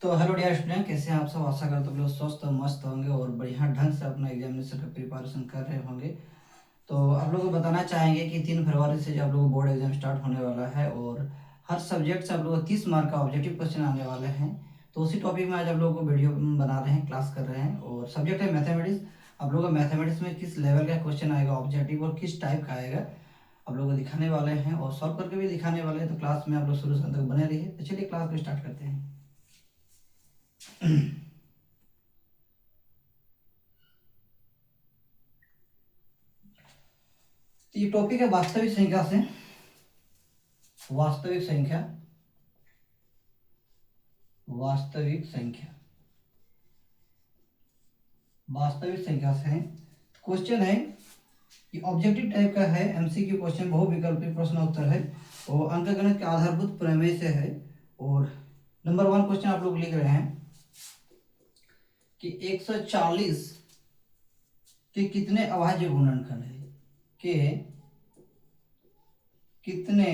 तो hello dear student, कैसे हैं आप सब। आशा करते हैं आप लोग स्वस्थ और मस्त होंगे और बढ़िया ढंग से अपना एग्जामिनेशन का प्रिपरेशन कर रहे होंगे। तो आप लोगों को बताना चाहेंगे कि 3 फरवरी से जो आप लोगों को बोर्ड एग्जाम स्टार्ट होने वाला है और हर सब्जेक्ट से आप लोगों को 30 मार्क का ऑब्जेक्टिव क्वेश्चन आने वाले हैं। तो उसी टॉपिक में आज आप लोगों को वीडियो बना रहे हैं, क्लास कर रहे हैं। और सब्जेक्ट है मैथमेटिक्स। आप लोगों को मैथमेटिक्स में किस लेवल का क्वेश्चन आएगा ऑब्जेक्टिव और किस टाइप का आएगा आप लोगों को दिखाने वाले हैं और सॉल्व करके भी दिखाने वाले हैं। तो क्लास में आप लोग शुरू से अंत तक बने रहिए। तो चलिए क्लास को स्टार्ट करते हैं। तो ये टॉपिक है वास्तविक संख्या से। वास्तविक संख्या, वास्तविक संख्या, वास्तविक संख्या से क्वेश्चन है। ये ऑब्जेक्टिव टाइप का है, एमसीक्यू क्वेश्चन, बहुविकल्पीय प्रश्न उत्तर है और अंकगणित के आधारभूत प्रमेय से है। और नंबर 1 क्वेश्चन आप लोग लिख रहे हैं कि 140 के कितने अभाज्य गुणनखंड है, के कितने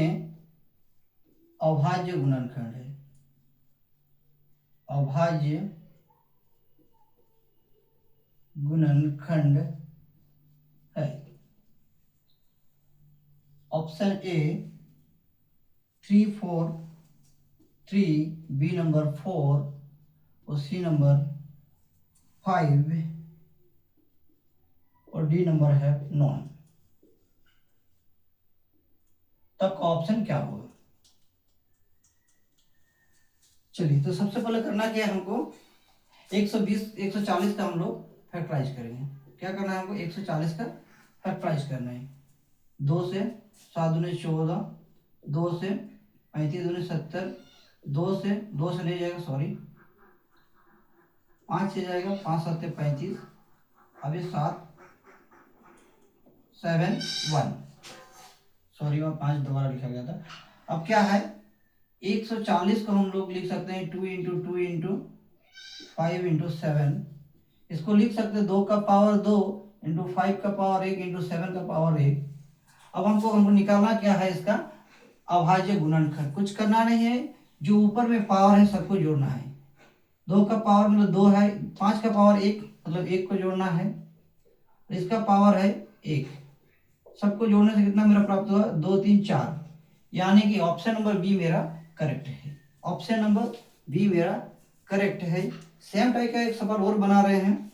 अभाज्य गुणनखंड है, अभाज्य गुणनखंड है। ऑप्शन ए 3 4 3, बी नंबर 4 और सी नंबर 5 और डी नंबर है नॉन। तब का ऑप्शन क्या होगा? चलिए, तो सबसे पहले करना क्या है हमको, 120 140 का हम लोग फैक्टराइज करेंगे। क्या करना है हमको? 140 का फैक्टराइज करना है। 2 से 7 दूनी 14, 2 से 35 दूनी 70, 2 से नहीं जाएगा, सॉरी 5 से जाएगा, 5 7 35, अभी 7 7 1, सॉरी वहाँ 5 दोबारा लिखा गया था। अब क्या है, 140 को हम लोग लिख सकते हैं 2 इंटू 2 इंटू 5 इंटू 7। इसको लिख सकते हैं 2 का पावर 2 इंटू 5 का पावर 1 इंटू 7 का पावर 1। अब हमको निकालना क्या है, इसका अभाज्य गुणनखंड। कुछ करना नहीं है, जो ऊपर में पावर है सबको जोड़ना है। 2 का पावर मतलब 2 है, 5 का पावर 1 मतलब 1 को जोड़ना है, इसका पावर है 1। सबको जोड़ने से कितना मेरा प्राप्त हुआ? 2 3 4, यानी कि ऑप्शन नंबर बी मेरा करेक्ट है। ऑप्शन नंबर बी मेरा करेक्ट है। सेम टाइप का एक सवाल और बना रहे हैं।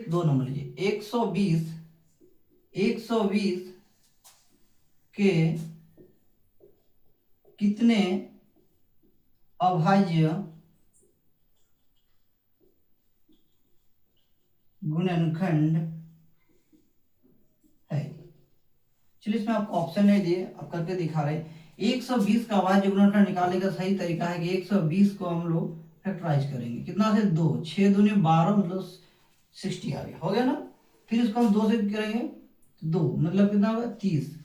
2 नंबर लीजिए। 120 के कितने अभाज्य गुणनखंड है? चलिए, इसमें आपको ऑप्शन नहीं दिए, आप करके दिखा रहे हैं। 120 का अभाज्य गुणनखंड निकालने का सही तरीका है कि 120 को हम लोग फैक्टराइज करेंगे। कितना से? 2, 6 दूनी 12 मतलब 60 आ गया, हो गया ना। फिर इसको हम 2 से करेंगे, 2 मतलब कितना होगा? 30।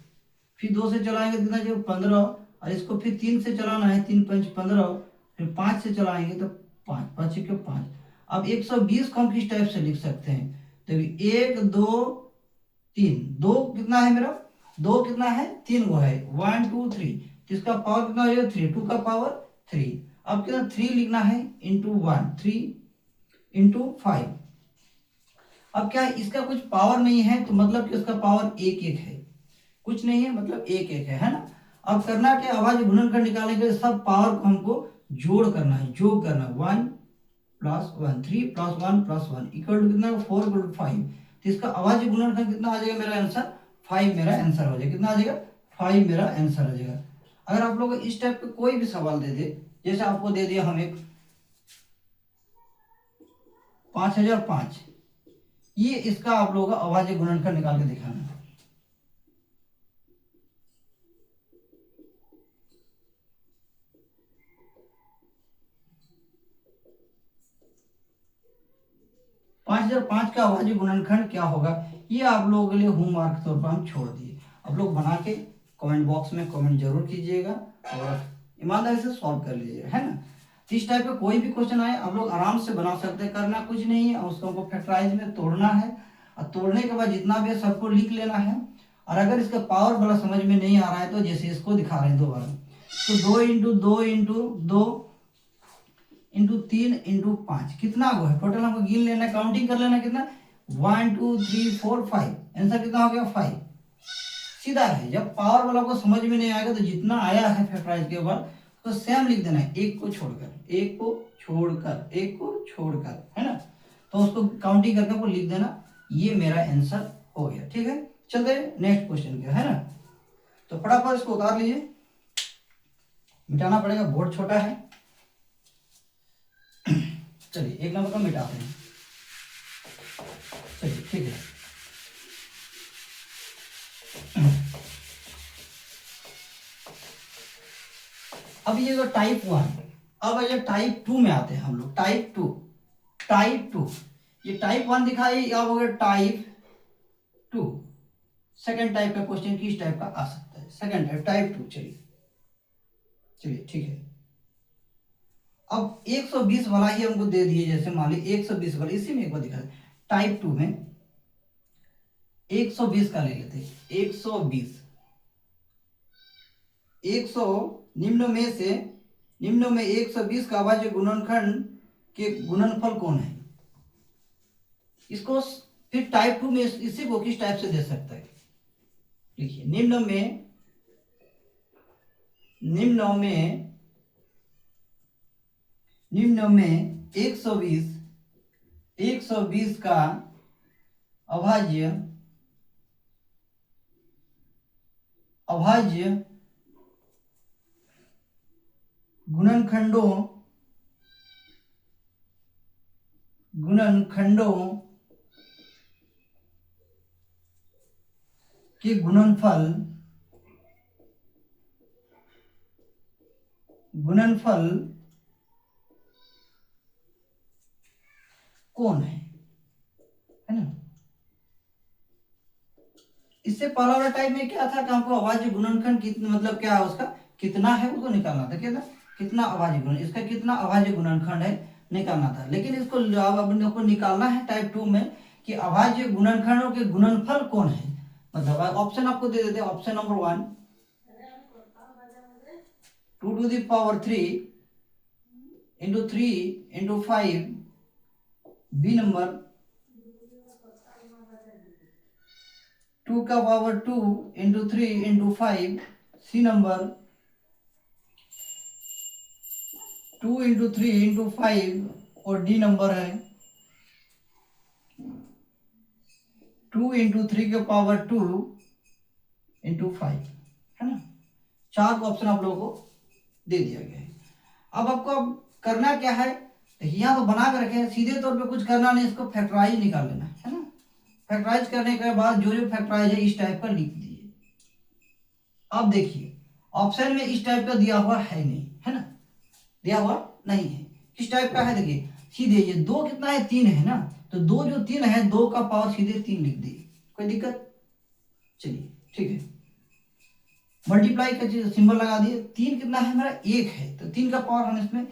फिर 2 से चलाएंगे कितना जो 15, और इसको फिर 3 से चलाना है, 3 5 15, फिर 5 से चलाएंगे तो 5 5 के 5। अब 120 को हम किस टाइप से लिख सकते हैं? तो 1 2 3, 2 कितना है मेरा? 2 कितना है? 3 गो है, 1 2 3, इसका पावर कितना हो जाएगा? 3, 2 का पावर 3। अब कितना? 3 लिखना है इंटू 1, 3 इंटू 5। अब क्या है, इसका कुछ पावर नहीं है तो मतलब कि उसका पावर 1 1 है, कुछ नहीं है मतलब 1 1 है ना। अब करना क्या, अभाज्य गुणनखंड निकालने के लिए सब पावर को हमको जोड़ करना है, जोड़ करना। 1 plus 1, 3 plus 1 plus 1 equal to कितना? 4 इक्वल टू 5। तो इसका अभाज्य गुणनखंड कितना आ जाएगा? मेरा आंसर 5 मेरा आंसर हो जाएगा। कितना आ जाएगा? 5 मेरा आंसर हो जाएगा। अगर आप लोग इस टाइप का कोई भी सवाल दे दे, जैसे आपको दे दिया हम एक 5005, ये इसका आप लोगों का अभाज्य गुणनखंड निकाल के दिखाना। पांच 5005 का अभाज्य गुणनखंड क्या होगा, ये आप लोगों के लिए होमवर्क तौर पर हम छोड़ दिए। आप लोग बना के कमेंट बॉक्स में कमेंट जरूर कीजिएगा और ईमानदारी से सॉल्व कर लीजिएगा, है ना। तो इस टाइप का कोई भी क्वेश्चन आए आप लोग आराम से बना सकते हैं, करना कुछ नहीं है। उसको हमको फैक्टराइज में तोड़ना है और तोड़ने के बाद जितना भी है सबको लिख लेना है और अगर इसका पावर वाला समझ में नहीं आ रहा है तो जैसे इसको दिखा रहे हैं दोबारा, तो 2 × 2 × 2 × 3 × 5 कितना हुआ है टोटल, हमको गिन लेना, काउंटिंग कर लेना कितना, 1 2 3 4 5, आंसर कितना हो गया 5। सीधा है, जब पावर वाला को समझ में नहीं आएगा तो जितना आया है फैक्टराइज के बाद तो सेम लिख देना है, एक को छोड़कर, एक को छोड़कर, एक को छोड़कर, है ना, तो उसको काउंटिंग करके आपको लिख देना, ये मेरा आंसर हो गया। ठीक है, चलते नेक्स्ट क्वेश्चन के, है ना, तो फटाफट इसको उतार लीजिए, मिटाना पड़ेगा, बोर्ड छोटा है। चलिए 1 नंबर का मिटाते हैं, चलिए ठीक है। अब ये जो टाइप 1, अब ये टाइप 2 में आते हैं हम लोग, टाइप 2, ये टाइप 1 दिखाई, अब हो गया टाइप 2। सेकंड टाइप का क्वेश्चन किस टाइप का आ सकता है, सेकंड टाइप, टाइप 2। चलिए ठीक है। अब 120 वाला ही हमको दे दिए, जैसे मान ली 120 वाला, इसी में एक बार दिखा दे, टाइप 2 में 120 का ले लेते, 120, 100 निम्न में 120 का अभाज्य गुणनखंड के गुणनफल कौन है। इसको फिर टाइप 2 में इसी को किस टाइप से दे सकता है, देखिए, निम्न में 120 का अभाज्य गुणनखंडों के गुणनफल कौन है ना। इससे पहला वाला टाइप में क्या था कि हमको अभाज्य गुणनखंड कितना, मतलब क्या है उसका कितना है उसको निकालना था, क्या था, कितना अभाज्य गुणन, इसका कितना अभाज्य गुणनखंड है निकालना था। लेकिन इसको अब अपने को निकालना है टाइप 2 में कि अभाज्य गुणनखंडों के गुणनफल कौन है। मतलब ऑप्शन आपको दे देते हैं, option number 1 2 to the power 3 into 3 into 5, B number 2 का power 2 into 3 into 5, C number 2 into 3 into 5, और डी नंबर है 2 into 3 के पावर 2 into 5, है ना। 4 ऑप्शन आप लोगों को दे दिया गया है। अब आपको अब करना क्या है, यहाँ तो बना कर रखे, सीधे तौर पे कुछ करना नहीं, इसको फैक्टराइज निकाल लेना है ना। फैक्टराइज करने के बाद जो फैक्टराइज है इस टाइप का लिख दीजिए। अब देखिए ऑप्शन में इस टाइप का दिया हुआ है नहीं, है ना, दिया हुआ नहीं है, किस टाइप का है, देखिए सीधे ये 2 कितना है 3 है ना, तो 2 जो 3 है 2 का पावर सीधे 3 लिख दिए, कोई दिक्कत। चलिए ठीक है, मल्टीप्लाई का सिंबल लगा दिए, 3 कितना है हमारा 1 है, तो 3 का पावर हम इसमें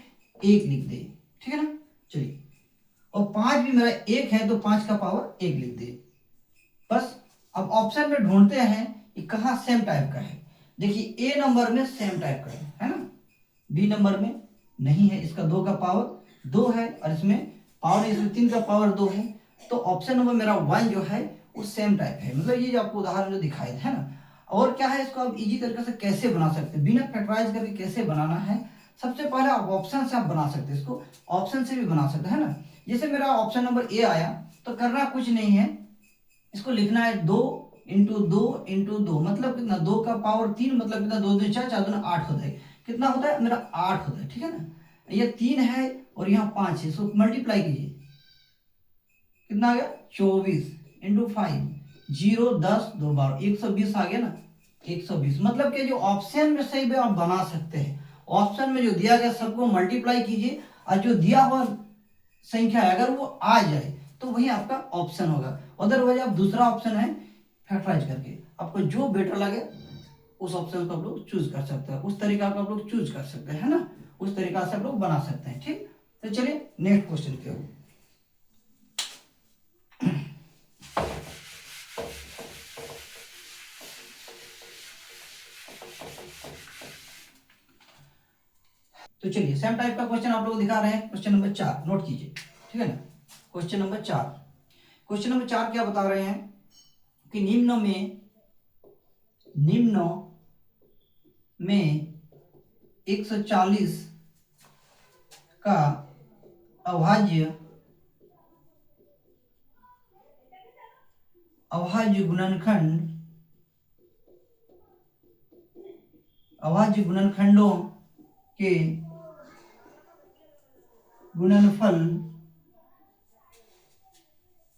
1 लिख दे, ठीक है ना। चलिए, और 5 भी मेरा 1 है तो 5 का पावर 1 लिख दे, बस। अब ऑप्शन में ढूंढते हैं कि कहाँ सेम टाइप का है। देखिए ए नंबर में सेम टाइप का है ना, बी नंबर में नहीं है, इसका 2 का पावर 2 है और इसमें पावर इसमें 3 का पावर 2 है, तो ऑप्शन नंबर मेरा 1 जो है वो सेम टाइप है। मतलब ये जो आपको उदाहरण जो दिखाई है ना। और क्या है, इसको आप इजी तरीके से कैसे बना सकते हैं, बिना फैक्टराइज करके कैसे बनाना है। सबसे पहले आप ऑप्शन से आप बना सकते हैं, इसको ऑप्शन से भी बना सकते हैं ना। जैसे मेरा ऑप्शन नंबर ए आया तो करना कुछ नहीं है, इसको लिखना है 2 इंटू 2 इंटू 2, मतलब कितना 2 का पावर 3, मतलब कितना 2 2 4 4 2 8 होता है, कितना होता है मेरा 8 होता है, ठीक है ना। ये 3 है और यहाँ 5 है, सो मल्टीप्लाई कीजिए, कितना आ गया 24 इंटू 5, 0 10 2 12, 120 आ गया ना, 120। मतलब कि जो ऑप्शन में सही भी आप बना सकते हैं, ऑप्शन में जो दिया गया सबको मल्टीप्लाई कीजिए और जो दिया हुआ संख्या है अगर वो आ जाए तो वही आपका ऑप्शन होगा। अदरवाइज आप दूसरा ऑप्शन है फैक्टराइज करके, आपको जो बेटर लगे उस ऑप्शन को आप लोग चूज कर सकते हैं, उस तरीका को आप लोग चूज कर सकते हैं, है ना, उस तरीका से आप लोग बना सकते हैं। ठीक, तो चलिए नेक्स्ट क्वेश्चन की ओर। तो चलिए सेम टाइप का क्वेश्चन आप लोग दिखा रहे हैं, क्वेश्चन नंबर 4 नोट कीजिए, ठीक है ना। क्वेश्चन नंबर 4, क्वेश्चन नंबर 4 क्या बता रहे हैं कि निम्न में 140 का अभाज्य गुणनखंडों के गुणनफल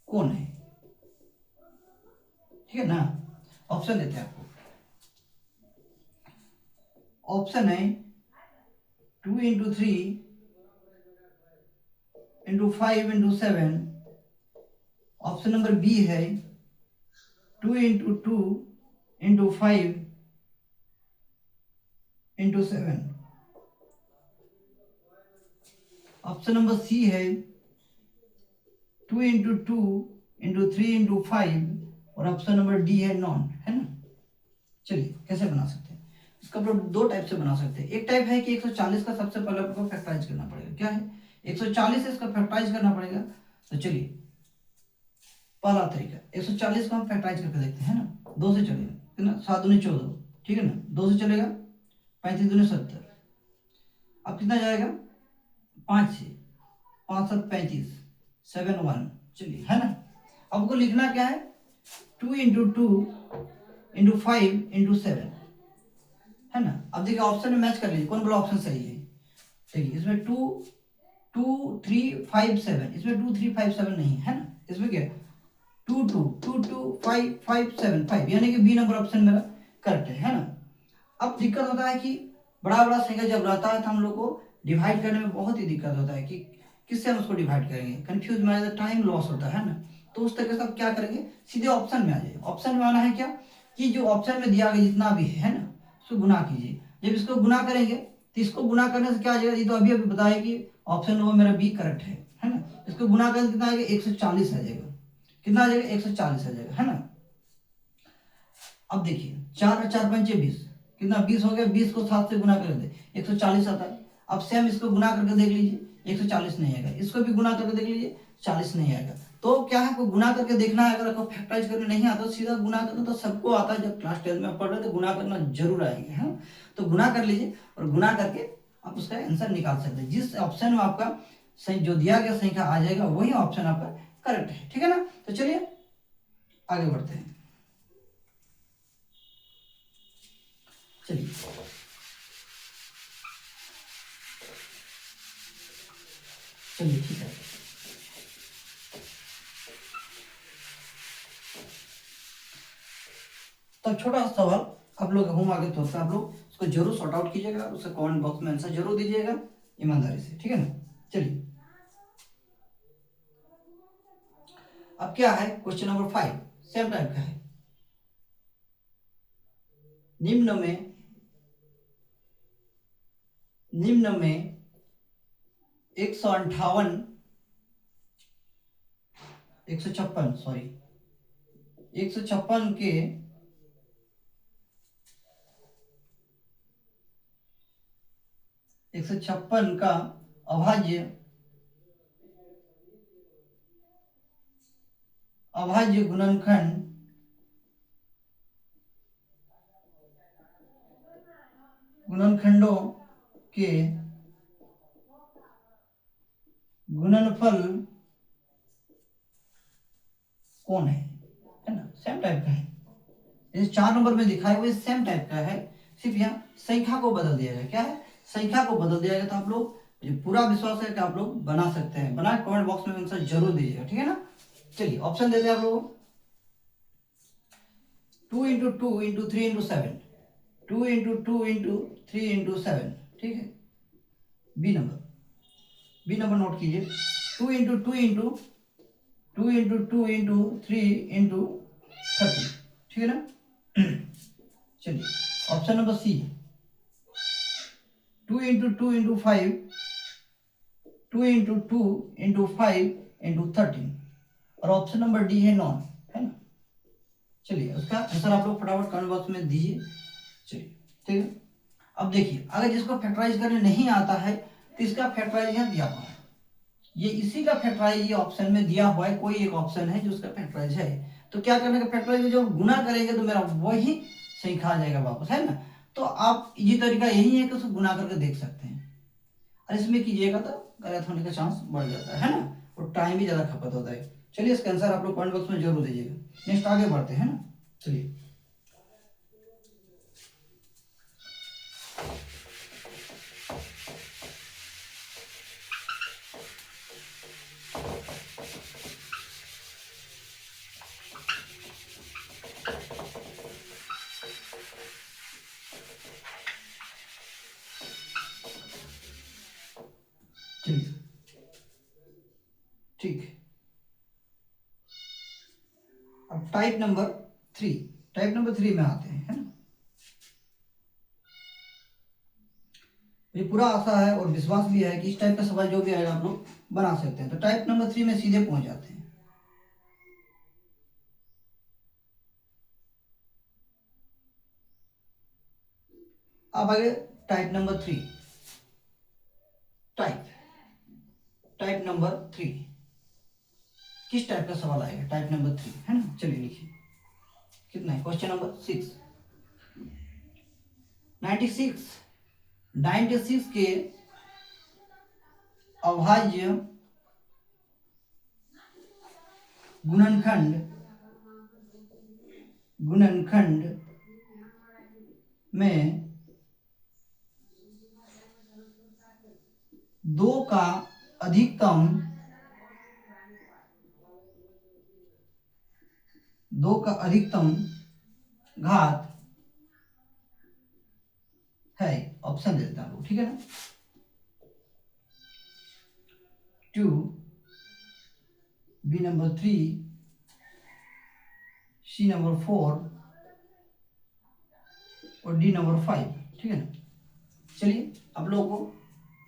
कौन है, ठीक है ना। ऑप्शन देते हैं आपको, ऑप्शन है 2 × 3 × 5 × 7, ऑप्शन नंबर बी है 2 × 2 × 5 × 7, ऑप्शन नंबर सी है 2 × 2 × 3 × 5 और ऑप्शन नंबर डी है नॉन, है ना। चलिए कैसे बना सकते हैं इसका, आप लोग दो टाइप से बना सकते हैं। एक टाइप है कि 140 का सबसे पहले आपको फैक्टराइज करना पड़ेगा, क्या है 140 है इसका फैक्टराइज करना पड़ेगा। तो चलिए पहला तरीका 140 को हम फैक्टराइज करके देखते हैं ना, 2 से चलेगा, है ना, 7 दूनी 14, ठीक है ना, 2 से चलेगा 35 दूनी 70, अब कितना जाएगा 5 से, 5 7 35, 7 1, चलिए है ना। आपको लिखना क्या है 2 × 2 × 5 × 7, है ना। अब देखिए ऑप्शन में मैच कर लीजिए कौन बोला ऑप्शन सही है। देखिए इसमें 2 2 3 5 7, इसमें 2 3 5 7 नहीं है ना, इसमें क्या 2 2 2 2 5 5 7 5, यानी कि बी नंबर ऑप्शन मेरा करेक्ट है ना। अब दिक्कत होता है कि बड़ा बड़ा संख्या जब रहता है तो हम लोग को डिवाइड करने में बहुत ही दिक्कत होता है कि किससे हम उसको डिवाइड करेंगे, कंफ्यूज में आ जाता है, टाइम लॉस होता है ना। तो उस तरीके से आप क्या करेंगे, सीधे ऑप्शन में आ जाइए। ऑप्शन में आना है क्या कि जो ऑप्शन में दिया गया जितना भी है ना उसको गुना कीजिए। जब इसको गुना करेंगे तो इसको गुना करने से क्या आ जाएगा, ये तो अभी अभी बताया कि ऑप्शन नंबर मेरा बी करेक्ट है ना। इसको गुना करने कितना आएगा 140 आ जाएगा, कितना आ जाएगा 140 आ जाएगा, है ना। अब देखिए 4 और 4 पंचे 20, कितना 20 हो गया, 20 को 7 से गुना कर दे 140 आता है। अब सेम इसको गुना करके देख लीजिए 140 नहीं आएगा, इसको भी गुना करके देख लीजिए 40 नहीं आएगा। तो क्या है को गुना करके देखना है, अगर आपको फैक्टराइज करने नहीं आता सीधा गुना करना तो सबको आता है, जब क्लास 10 में पढ़ रहे तो गुना करना जरूर आएंगे, है। तो गुना कर लीजिए और गुना करके आप उसका आंसर निकाल सकते हैं। जिस ऑप्शन में आपका सही जो दिया गया संख्या आ जाएगा वही ऑप्शन आपका करेक्ट है, ठीक है ना। तो चलिए आगे बढ़ते हैं, चलिए चलिए ठीक है। तो छोटा सा सवाल आप लोग हम आगे तो आप लोग उसको जरूर सॉर्ट आउट कीजिएगा, उसका कमेंट बॉक्स में आंसर जरूर दीजिएगा ईमानदारी से, ठीक है ना। चलिए अब क्या है क्वेश्चन नंबर 5 सेम टाइप का है। निम्न में 156 सॉरी 156 के का अभाज्य गुणनखंडों के गुणनफल कौन है ना। सेम टाइप का है, इस 4 नंबर में दिखाए हुए सेम टाइप का है, सिर्फ यहाँ संख्या को बदल दिया गया। क्या है संख्या को बदल दिया गया। तो आप लोग मुझे पूरा विश्वास है कि आप लोग बना सकते हैं, बना कमेंट बॉक्स में आंसर जरूर दीजिएगा, ठीक है ना। चलिए ऑप्शन दे दें आप लोग 2 × 2 × 3 × 7, 2 × 2 × 3 × 7, ठीक है। बी नंबर नोट कीजिए 2 × 2 × 2 × 2 × 3 × 30, ठीक है ना। चलिए ऑप्शन नंबर सी 2 × 2 × 5, 2 × 2 × 5 × 13 और ऑप्शन नंबर डी है नॉन, है ना। चलिए उसका आंसर आप लोग फटाफट कमेंट बॉक्स में दीजिए, चलिए ठीक है। अब देखिए, अगर जिसको फैक्टराइज करने नहीं आता है तो इसका फैक्टराइज यहाँ दिया हुआ है, ये इसी का फैक्टराइज ये ऑप्शन में दिया हुआ है, कोई एक ऑप्शन है जो उसका फैक्टराइज है। तो क्या करने का, फैक्टराइज जब गुना करेंगे तो मेरा वही सही खा जाएगा वापस, है ना। तो आप ये तरीका यही है कि उसको गुना करके देख सकते हैं, और इसमें कीजिएगा तो गलत होने का चांस बढ़ जाता है ना, और टाइम भी ज़्यादा खपत होता है। चलिए इसका आंसर आप लोग कमेंट बॉक्स में जरूर दीजिएगा। नेक्स्ट आगे बढ़ते हैं ना, चलिए। चलिए ठीक, अब टाइप नंबर 3, टाइप नंबर 3 में आते हैं, है ना। ये पूरा आशा है और विश्वास भी है कि इस टाइप का सवाल जो भी आएगा आप लोग बना सकते हैं। तो टाइप नंबर 3 में सीधे पहुंच जाते हैं। अब आगे type number 3, type type number 3 किस टाइप का सवाल आएगा, टाइप नंबर 3, है ना। चलिए लिखिए कितना है, क्वेश्चन नंबर 6, 96 के अभाज्य गुणनखंड में 2 का अधिकतम घात है, ऑप्शन दे देता हूँ, ठीक है ना। 2, बी नंबर 3, सी नंबर 4 और डी नंबर 5, ठीक है ना। चलिए आप लोगों को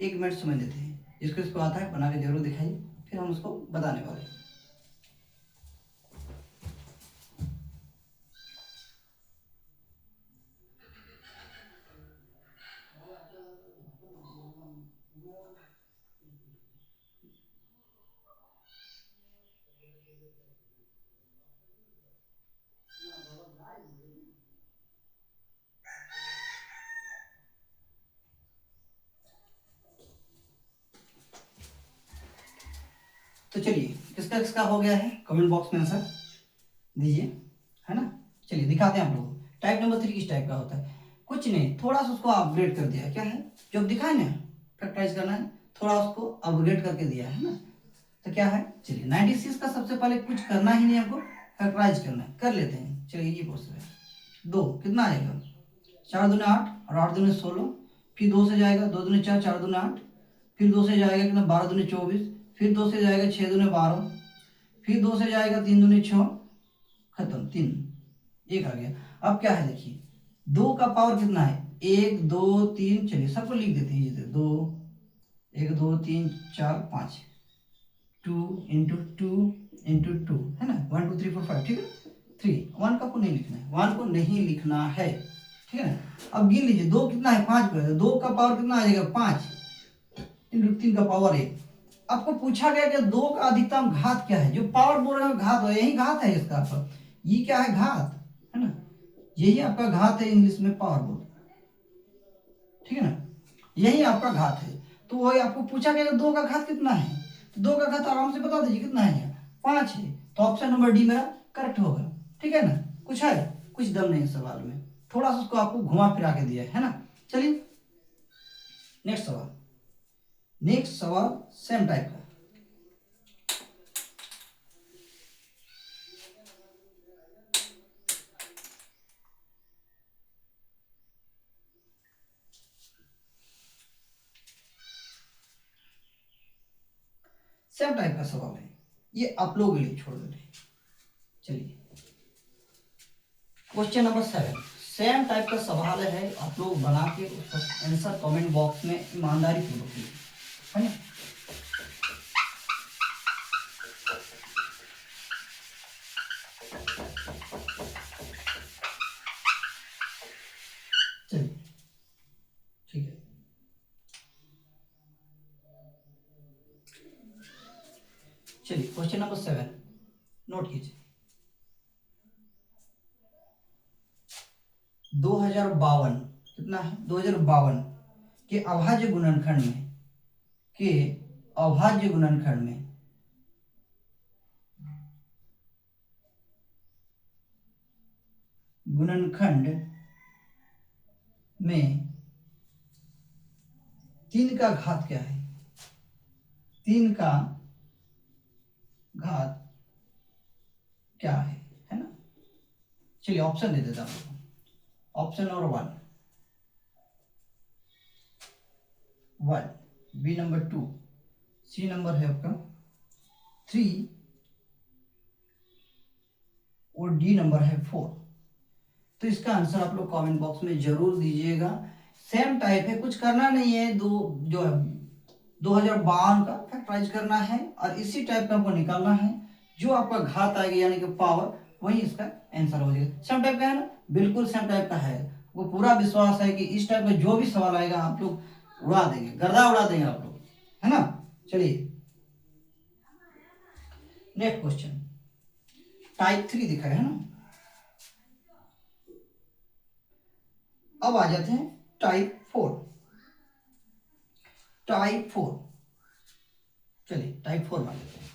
1 मिनट समय देते हैं, इसको आता है बना के जरूर दिखाइए, फिर हम उसको बताने वाले हैं। तो चलिए किसका किसका हो गया है कमेंट बॉक्स में आंसर दीजिए, है ना। चलिए दिखाते हैं आप लोग टाइप नंबर 3 किस टाइप का होता है। कुछ नहीं, थोड़ा सा उसको अपग्रेड कर दिया, क्या है जो अब दिखाए ना, फैक्टराइज करना है, थोड़ा उसको अपग्रेड करके दिया है ना। तो क्या है, चलिए 96 का सबसे पहले कुछ करना ही नहीं, हमको फैक्टराइज करना है, कर लेते हैं। चलिए ये क्वेश्चन है, 2 कितना आएगा, 4 दूनी 8 और 8 दूनी 16, फिर 2 से जाएगा, 2 दूनी 4, 4 दूनी 8, फिर 2 से जाएगा कितना, 12 दूनी 24, फिर 2 से जाएगा 6 दूनी 12, फिर 2 से जाएगा 3 दूनी 6, खत्म, 3, 1 आ गया। अब क्या है देखिए, 2 का पावर कितना है, 1 2 3, चलिए सबको लिख देते हैं जैसे 2, 1 2 3 4 5, 2 इंटू 2 इंटू 2, है ना, 1 2 3 4 5, ठीक है। 3, 1 का को नहीं लिखना है, 1 को नहीं लिखना है, ठीक है ना। अब गिन लीजिए 2 कितना है, 5 पर 2 का पावर कितना आ जाएगा, 5 इंटू 3 का पावर 1। आपको पूछा गया कि 2 का अधिकतम घात क्या है, जो पावर बोल रहे हो घात हो, यही घात है इसका, पर ये क्या है, घात, है ना, यही आपका घात है, इंग्लिश में पावर बोल, ठीक है ना, यही आपका घात है। तो वही आपको पूछा गया 2 का घात कितना है, तो 2 का घात आराम से बता दीजिए कितना है, 5 है, तो ऑप्शन नंबर डी मेरा करेक्ट होगा, ठीक है ना। कुछ है, कुछ दम नहीं सवाल में, थोड़ा सा उसको आपको घुमा फिरा के दिया है ना। चलिए नेक्स्ट सवाल, नेक्स्ट सवाल सेम टाइप का, सेम टाइप का सवाल है, ये आप लोगों के लिए छोड़ देते हैं। चलिए क्वेश्चन नंबर 7, सेम टाइप का सवाल है, आप लोग बना के उसका आंसर कमेंट बॉक्स में ईमानदारी पूर्वक कीजिए, है ना। चलिए चलिए क्वेश्चन नंबर 7 नोट कीजिए। 2052 कितना है 2052 के अभाज्य गुणनखंड में अभाज्य गुणनखंड में 3 का घात क्या है? 3 का घात क्या है ना? चलिए ऑप्शन दे देता हूं। Option number 1 B number 2, C number है आपका 3 और डी नंबर है 4। तो इसका आंसर आप लोग कमेंट बॉक्स में जरूर दीजिएगा। सेम टाइप है, कुछ करना नहीं है। दो जो है 2052 का फैक्टराइज करना है और इसी टाइप का आपको निकालना है। जो आपका घात आएगा यानी कि पावर, वही इसका आंसर हो जाएगा। सेम टाइप का है ना, बिल्कुल सेम टाइप का है। वो पूरा विश्वास है कि इस टाइप का जो भी सवाल आएगा आप लोग उड़ा देंगे, गर्दा उड़ा देंगे आप लोग, है ना। चलिए नेक्स्ट क्वेश्चन टाइप 3 दिखा है ना। अब आ जाते हैं टाइप 4। टाइप 4, चलिए टाइप 4 में आ जाते हैं।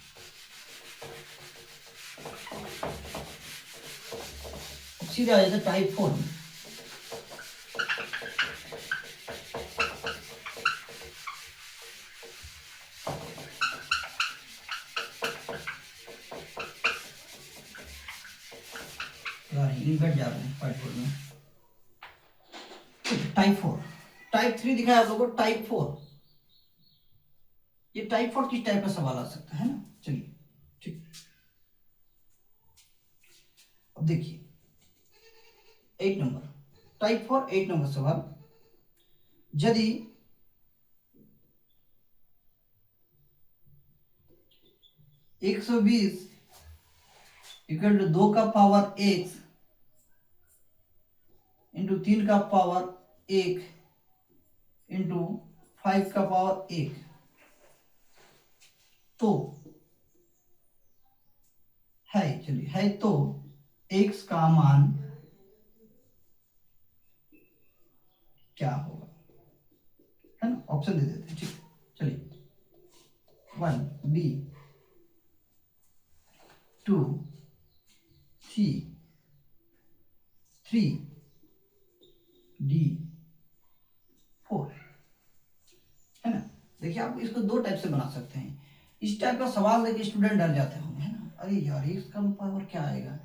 सीधे आ जाते हैं टाइप 4 में। बैठ जा रहे हैं टाइप 4 में। टाइप 4, टाइप 3 दिखा है आप लोगों को। टाइप 4, ये टाइप 4 किस टाइप का सवाल आ सकता है ना। चलिए ठीक, अब देखिए 8 नंबर टाइप 4 8 नंबर सवाल। यदि 120 इक्वल टू 2 का पावर x इंटू 3 का पावर 1 इंटू 5 का पावर 1, तो है, चलिए है तो x का मान क्या होगा, है ना। ऑप्शन दे देते हैं, ठीक। चलिए 1 बी, 2 सी, 3 डी, 4, है ना। देखिए आप इसको दो टाइप से बना सकते हैं। इस टाइप का सवाल देके स्टूडेंट डर जाते होंगे, है ना। अरे यार इसका पावर क्या आएगा,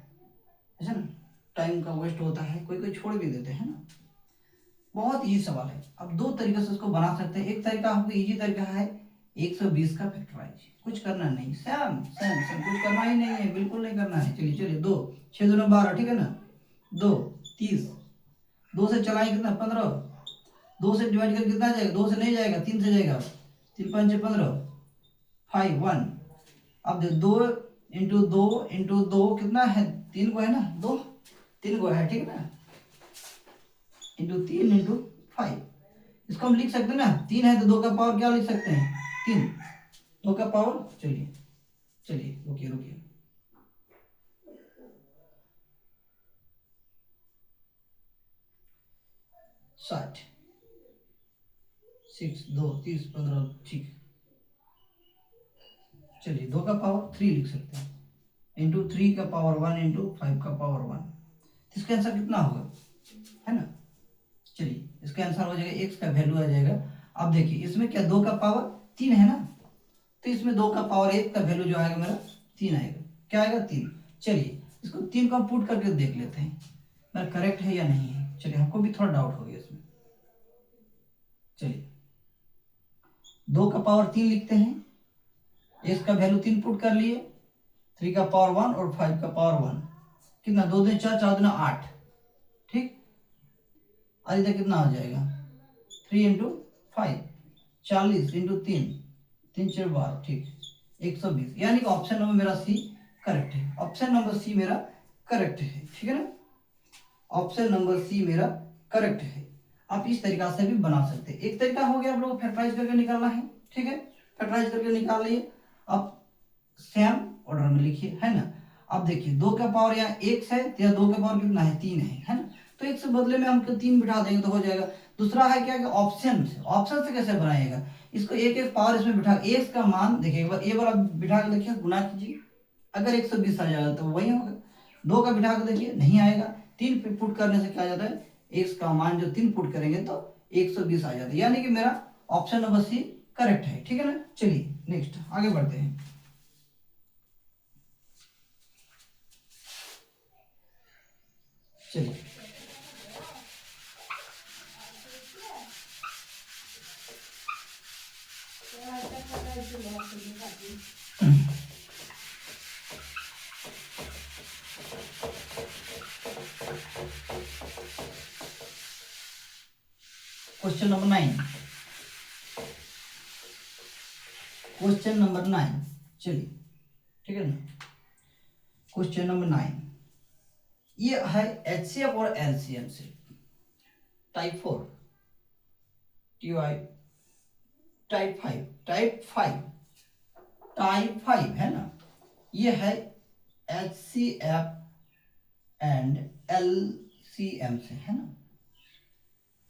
ऐसा ना, टाइम का वेस्ट होता है, कोई कोई छोड़ भी देते हैं ना। बहुत इजी सवाल है। अब दो तरीके से उसको बना सकते हैं। एक तरीका आपको इजी तरीका है 120 का फैक्टराइज, कुछ करना नहीं, सैम सैम सैम कुछ करना ही नहीं है, बिल्कुल नहीं करना है। चलिए चलिए 2 6 2 12, ठीक है ना। 2 30, 2 से चलाएं कितना 15, 2 से डिवाइड करके कितना जाएगा, 2 से नहीं जाएगा, 3 से जाएगा, 3 5 15, 5 1। अब 2 इंटू दो कितना है, 3 को है ना, 2 3 को है, ठीक है ना, इंटू 3 इंटू 5। इसको हम लिख सकते हैं ना, 3 है तो 2 का पावर क्या लिख सकते हैं, 3, 2 का पावर। चलिए चलिए रुकिए रुकिए, साठ 6 2 30 15, ठीक। चलिए 2 का पावर 3 लिख सकते हैं, इंटू 3 का पावर 1 इंटू 5 का पावर 1। इसका आंसर कितना होगा, है ना। चलिए इसका आंसर हो जाएगा, x का वैल्यू आ जाएगा। अब देखिए इसमें क्या 2 का पावर 3 है ना, तो इसमें 2 का पावर 1 का वैल्यू जो आएगा मेरा 3 आएगा। क्या आएगा 3। चलिए इसको 3 को पुट करके देख लेते हैं मेरा करेक्ट है या नहीं है। चलिए हमको भी थोड़ा डाउट हो गया इसमें। चलिए 2 का पावर 3 लिखते हैं, x का वैल्यू 3 पुट कर लिए, 3 का पावर 1 और 5 का पावर 1, कितना 2 2 4 4 2 8, ठीक। और इधर कितना आ जाएगा 3 इंटू 5, 40 इंटू 3, 3 4 12, ठीक 120। यानी कि ऑप्शन नंबर मेरा सी करेक्ट है। ऑप्शन नंबर सी मेरा करेक्ट है, ठीक है ना। ऑप्शन नंबर सी मेरा करेक्ट है। आप इस तरीका से भी बना सकते हैं। एक तरीका हो गया आप लोग फैक्टराइज करके निकालना है, ठीक है, फैक्टराइज करके निकाल लिए। अब सेम ऑर्डर में लिखिए, है ना। अब देखिए 2 का पावर यहाँ x है, तो यहाँ 2 का पावर कितना है, 3 है ना। तो x के बदले में हम 3 बिठा देंगे तो हो जाएगा। दूसरा है क्या कि ऑप्शन से, ऑप्शन से कैसे बनाएगा, इसको एक एक पावर इसमें बिठा, x का मान देखिए एक बार ये वाला बिठा के देखिए, गुना कीजिए, अगर 120 आ जाएगा तो वही होगा। 2 का बिठा के देखिए नहीं आएगा, 3 पे पुट करने से क्या आ जाता है, x का मान जो 3 पुट करेंगे तो 120 आ जाता है, यानी कि मेरा ऑप्शन नंबर सी करेक्ट है, ठीक है ना। चलिए नेक्स्ट आगे बढ़ते हैं। चलिए क्वेश्चन नंबर 9, क्वेश्चन नंबर 9, चलिए ठीक है ना। क्वेश्चन नंबर 9 ये है एचसीएफ और एलसीएम से, टाइप 4 टीवाई, टाइप 5, टाइप 5 है ना। ये है एचसीएफ एंड एलसीएम से, है ना।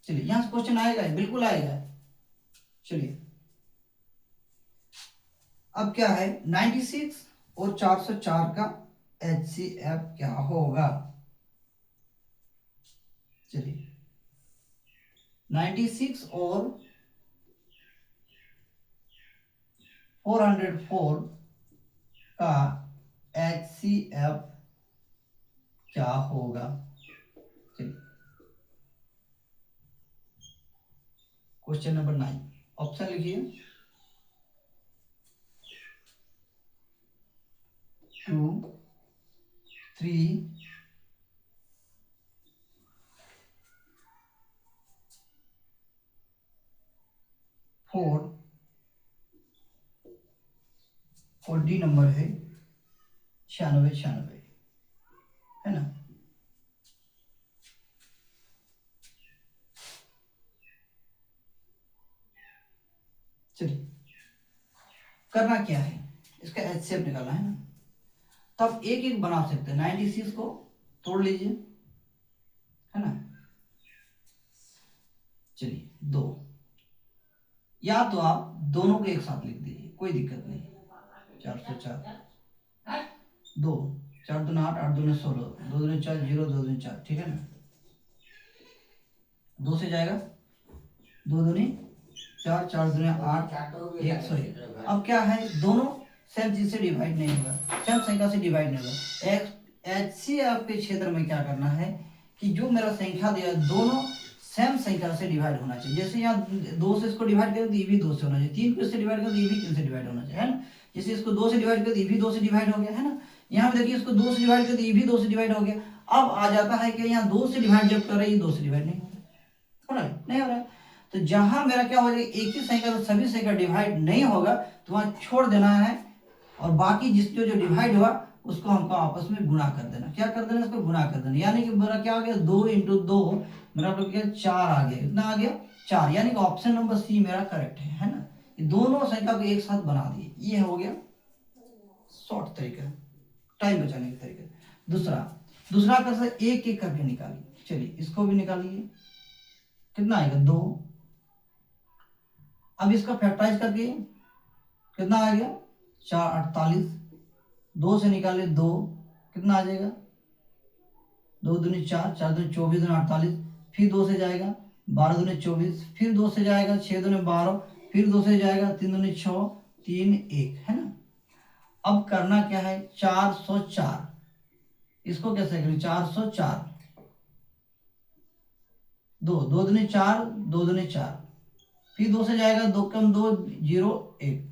चलिए यहां से क्वेश्चन आएगा, बिल्कुल आएगा। चलिए अब क्या है, 96 और 404 का एचसीएफ क्या होगा। चलिए 96 और 404 का एचसीएफ क्या होगा। चलिए क्वेश्चन नंबर 9, ऑप्शन लिखिए 2, 3, 4 और डी नंबर है 96, है ना। चलिए करना क्या है, इसका एचसीएफ निकालना है ना। तब एक एक बना सकते हैं, 96 को तोड़ लीजिए, है ना। चलिए 2, या तो आप दोनों को एक साथ लिख दीजिए, कोई दिक्कत नहीं। 404, 2, 4 दूनी 8, 8 दूनी 16, 2 दूनी 4, 0, 2 दूनी 4, ठीक है ना। 2 से जाएगा, 2 दूनी 4, 4 दूनी 8, 101। अब क्या है, दोनों सेम चीज से डिवाइड नहीं होगा, सेम संख्या से डिवाइड नहीं होगा। एचसीएफ के क्षेत्र में क्या करना है कि जो मेरा संख्या दिया दोनों सेम संख्या से डिवाइड होना चाहिए। जैसे यहाँ 2 से इसको डिवाइड करें तो ये भी 2 से होना चाहिए, 3 को इससे डिवाइड करें तो ये भी 3 से डिवाइड होना चाहिए, है ना। जैसे इसको 2 से डिवाइड करें तो ये भी 2 से डिवाइड हो गया, है ना। यहाँ पे देखिए इसको 2 से डिवाइड करें तो ये भी 2 से डिवाइड हो गया। अब आ जाता है कि यहाँ 2 से डिवाइड जब कर रहे हैं, ये 2 से डिवाइड नहीं हो रहा है, नहीं हो रहा है। तो जहां मेरा क्या हो जाएगा, एक ही संख्या तो सभी संख्या डिवाइड नहीं होगा, तो वहां छोड़ देना है, और बाकी जिसको जो डिवाइड हुआ उसको हमको आपस में गुणा कर देना। क्या कर देना, इसको गुणा कर देना, यानी कि मेरा क्या आ गया, 2 इंटू 2 मेरा तो क्या 4 आ गया, कितना आ गया 4, यानी कि ऑप्शन नंबर सी मेरा करेक्ट है ना। ये दोनों संख्या को एक साथ बना दिए, ये हो गया शॉर्ट तरीका, टाइम बचाने का तरीका। दूसरा कैसे, एक एक करके निकालिए। चलिए इसको भी निकालिए, कितना आएगा 2। अब इसका फैक्टराइज करके कितना आ गया 4, 48, 2 से निकाले 2, कितना आ जाएगा, 2 दूनी 4, 4 दूनी 24, दूनी 48, फिर 2 से जाएगा 12 दूनी 24, फिर 2 से जाएगा 6 दूनी 12, फिर 2 से जाएगा 3 दूनी 6, 3 1, है ना। अब करना क्या है, 404, इसको कैसे करें, 404, 2 दूनी 4, 2 दूनी 4, फिर 2 से जाएगा 2 कम 2, 0 1।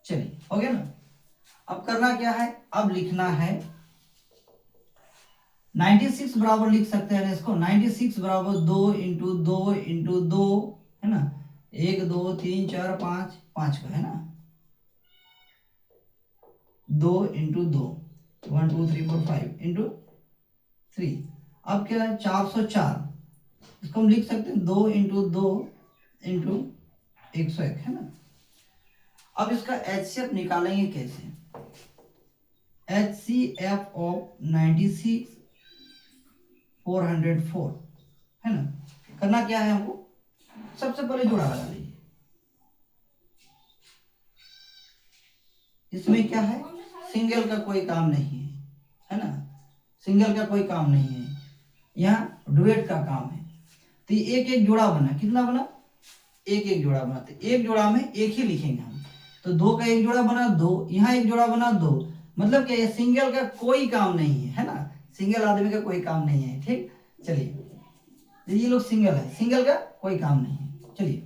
चलिए हो गया ना। अब करना क्या है, अब लिखना है 96 बराबर लिख सकते हैं इसको, 96 बराबर 2 इंटू 2 इंटू 2, है ना, 1 2 3 4 5, 5 का, है ना, 2 इंटू 2, 1 2 3 4 5 इंटू 3। अब क्या है 404, इसको हम लिख सकते हैं 2 इंटू 2 इंटू 101, है ना। अब इसका एचसीएफ निकालेंगे कैसे, HCF ऑफ 96 404 है ना। करना क्या है हमको, सबसे पहले जोड़ा लगा लीजिए। इसमें क्या है, सिंगल का कोई काम नहीं है ना, सिंगल का कोई काम नहीं है, यहाँ डुएट का काम है। तो एक एक जोड़ा बना, कितना बना, एक एक जोड़ा बना। तो एक जोड़ा में एक ही लिखेंगे हम, तो दो का एक जोड़ा बना दो, यहाँ एक जोड़ा बना दो, मतलब क्या, ये सिंगल का कोई काम नहीं है ना, सिंगल आदमी का कोई काम नहीं है। ठीक, चलिए ये लोग सिंगल है, सिंगल का कोई काम नहीं है। चलिए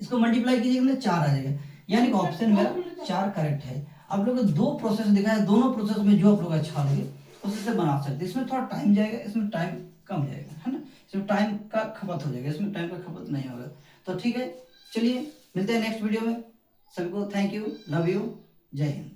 इसको मल्टीप्लाई कीजिएगा, 4 आ जाएगा, यानी कि ऑप्शन मेरा 4 करेक्ट है। आप लोग को दो प्रोसेस दिखा है, दोनों प्रोसेस में जो आप लोग अच्छा लगे उससे बना सकते हैं। इसमें थोड़ा टाइम जाएगा, इसमें टाइम कम जाएगा, है ना, इसमें टाइम का खपत हो जाएगा, इसमें टाइम का खपत नहीं होगा। तो ठीक है, चलिए मिलते हैं नेक्स्ट वीडियो में। सभी को थैंक यू, लव यू, जय हिंद।